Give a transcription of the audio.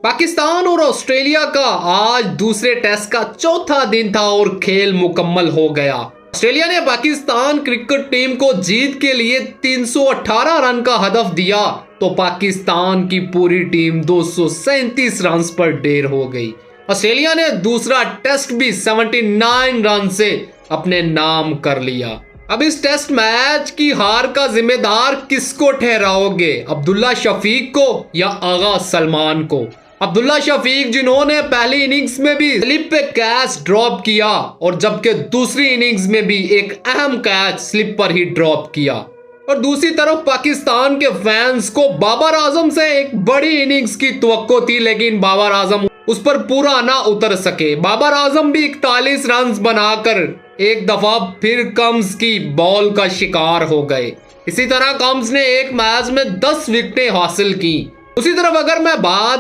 पाकिस्तान और ऑस्ट्रेलिया का आज दूसरे टेस्ट का चौथा दिन था और खेल मुकम्मल हो गया। ऑस्ट्रेलिया ने पाकिस्तान क्रिकेट टीम को जीत के लिए 318 रन का हदफ दिया तो पाकिस्तान की पूरी टीम 237 रन पर ढेर हो गई। ऑस्ट्रेलिया ने दूसरा टेस्ट भी 79 रन से अपने नाम कर लिया। अब इस टेस्ट मैच की हार का जिम्मेदार किसको ठहराओगे, अब्दुल्ला शफीक को या आगा सलमान को? अब्दुल्ला शफीक जिन्होंने पहली इनिंग्स में भी स्लिप पे कैच ड्रॉप किया और जबकि दूसरी इनिंग्स में भी एक अहम कैच स्लिप पर ही ड्रॉप किया। और दूसरी तरफ पाकिस्तान के फैंस को बाबर आजम से एक बड़ी इनिंग्स की तवक्को थी, लेकिन बाबर आजम उस पर पूरा ना उतर सके। बाबर आजम भी 41 रन बनाकर एक दफा फिर कम्स की बॉल का शिकार हो गए। इसी तरह कम्स ने एक मैच में 10 विकेटें हासिल की। उसी तरफ अगर मैं बात